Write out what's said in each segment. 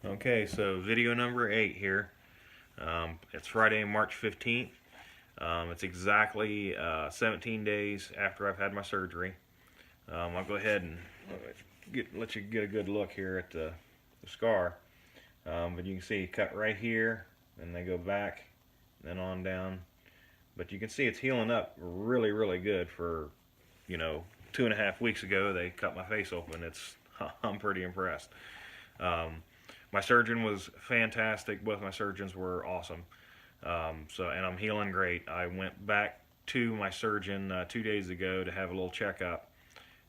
Okay, so video number 8 here. It's Friday, March 15th. It's exactly 17 days after I've had my surgery. I'll go ahead and let you get a good look here at the scar. But you can see cut right here, and they go back, then on down. But you can see it's healing up really, really good for, 2.5 weeks ago they cut my face open. I'm pretty impressed. My surgeon was fantastic. Both my surgeons were awesome. And I'm healing great. I went back to my surgeon 2 days ago to have a little checkup,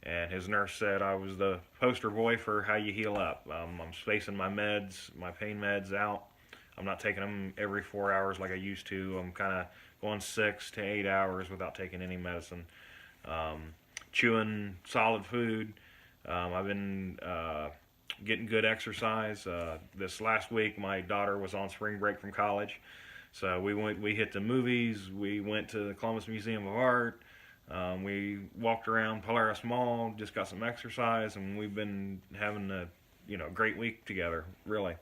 and his nurse said I was the poster boy for how you heal up. I'm spacing my meds, my pain meds out. I'm not taking them every 4 hours like I used to. I'm kind of going 6 to 8 hours without taking any medicine. Chewing solid food. I've been getting good exercise. This last week, my daughter was on spring break from college, so we hit the movies. We went to the Columbus Museum of Art. We walked around Polaris Mall, just got some exercise, and we've been having a great week together, really.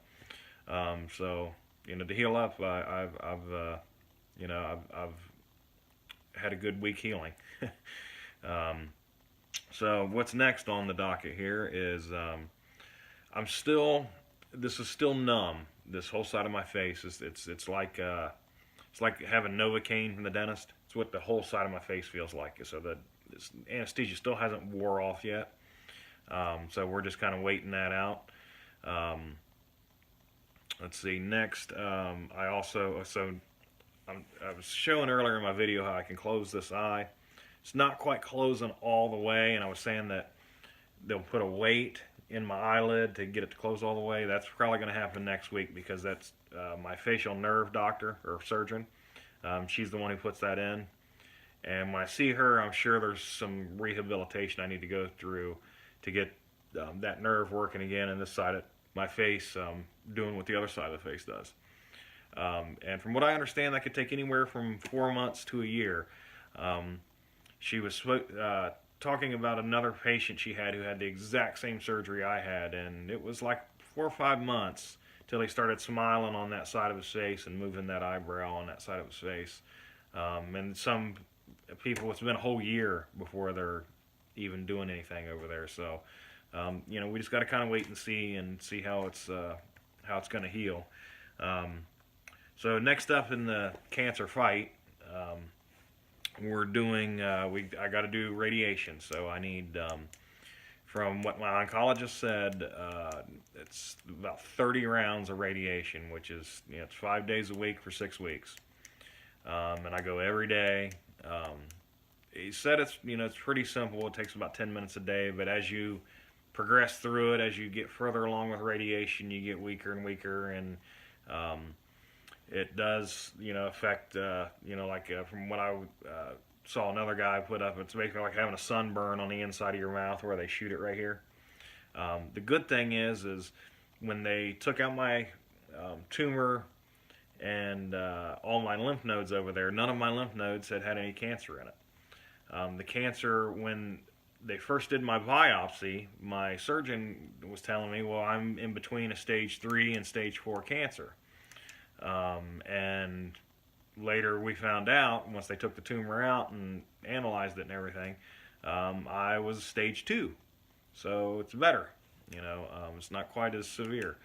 To heal up, I've had a good week healing. So what's next on the docket here is this is still numb. This whole side of my face it's like having Novocaine from the dentist. It's what the whole side of my face feels like. So this anesthesia still hasn't wore off yet. So we're just kind of waiting that out. Let's see. Next, I was showing earlier in my video how I can close this eye. It's not quite closing all the way, and I was saying that they'll put a weight in my eyelid to get it to close all the way. That's probably going to happen next week, because that's my facial nerve doctor or surgeon. She's the one who puts that in. And when I see her, I'm sure there's some rehabilitation I need to go through to get that nerve working again, and this side of my face doing what the other side of the face does. And from what I understand, that could take anywhere from 4 months to a year. She was talking about another patient she had who had the exact same surgery I had, and it was like 4 or 5 months till he started smiling on that side of his face and moving that eyebrow on that side of his face. And some people, it's been a whole year before they're even doing anything over there. So, we just got to kind of wait and see how it's going to heal. So next up in the cancer fight, we're doing, I got to do radiation. So I need, from what my oncologist said, it's about 30 rounds of radiation, which is, it's 5 days a week for 6 weeks. And I go every day. He said it's pretty simple. It takes about 10 minutes a day, but as you progress through it, as you get further along with radiation, you get weaker and weaker, and it does, affect, from what I saw another guy put up, it's basically like having a sunburn on the inside of your mouth where they shoot it right here. The good thing is when they took out my tumor and all my lymph nodes over there, none of my lymph nodes had any cancer in it. The cancer, when they first did my biopsy, my surgeon was telling me, well, I'm in between a stage 3 and stage 4 cancer. And later we found out, once they took the tumor out and analyzed it and everything, I was stage 2. So it's better, it's not quite as severe.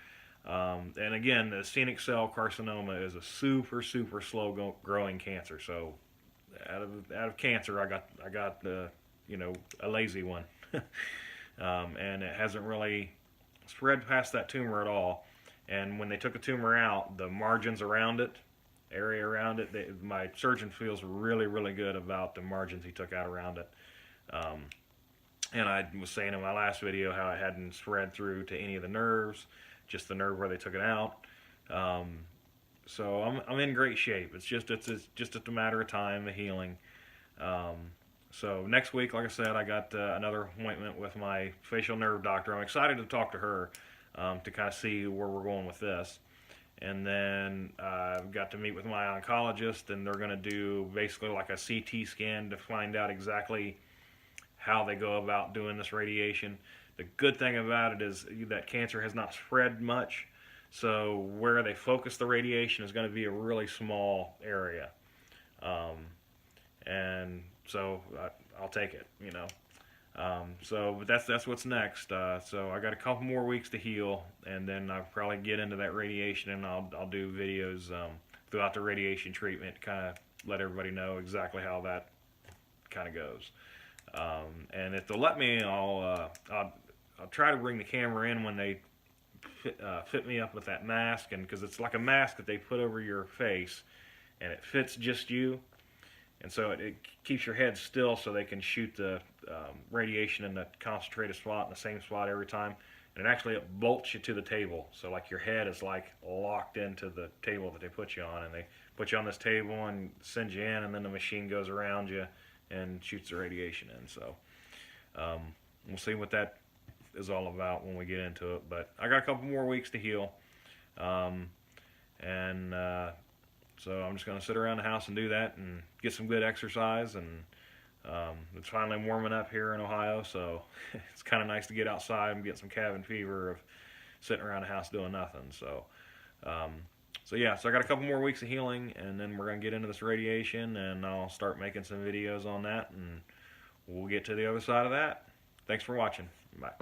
And again, the Acinic Cell Carcinoma is a super, super slow growing cancer. So out of cancer, I got a lazy one. And it hasn't really spread past that tumor at all. And when they took the tumor out, the margins around it, area around it, my surgeon feels really, really good about the margins he took out around it. And I was saying in my last video how it hadn't spread through to any of the nerves, just the nerve where they took it out. So I'm in great shape. It's just a matter of time, the healing. So next week, like I said, I got another appointment with my facial nerve doctor. I'm excited to talk to her to kind of see where we're going with this. And then I've got to meet with my oncologist, and they're going to do basically like a CT scan to find out exactly how they go about doing this radiation. The good thing about it is that cancer has not spread much, So where they focus the radiation is going to be a really small area. And so I'll take it, you know. But that's what's next. So I got a couple more weeks to heal, and then I'll probably get into that radiation, and I'll do videos throughout the radiation treatment, kind of let everybody know exactly how that kind of goes. And if they'll let me, I'll try to bring the camera in when they fit me up with that mask, and because it's like a mask that they put over your face, and it fits just you. And so it keeps your head still so they can shoot the radiation in the concentrated spot in the same spot every time. And actually it bolts you to the table. So like your head is like locked into the table that they put you on. And they put you on this table and send you in, and then the machine goes around you and shoots the radiation in. So we'll see what that is all about when we get into it. But I got a couple more weeks to heal. So I'm just going to sit around the house and do that and get some good exercise. And it's finally warming up here in Ohio, so it's kind of nice to get outside and get some cabin fever of sitting around the house doing nothing. So yeah, so I got a couple more weeks of healing, and then we're going to get into this radiation, and I'll start making some videos on that, and we'll get to the other side of that. Thanks for watching. Bye.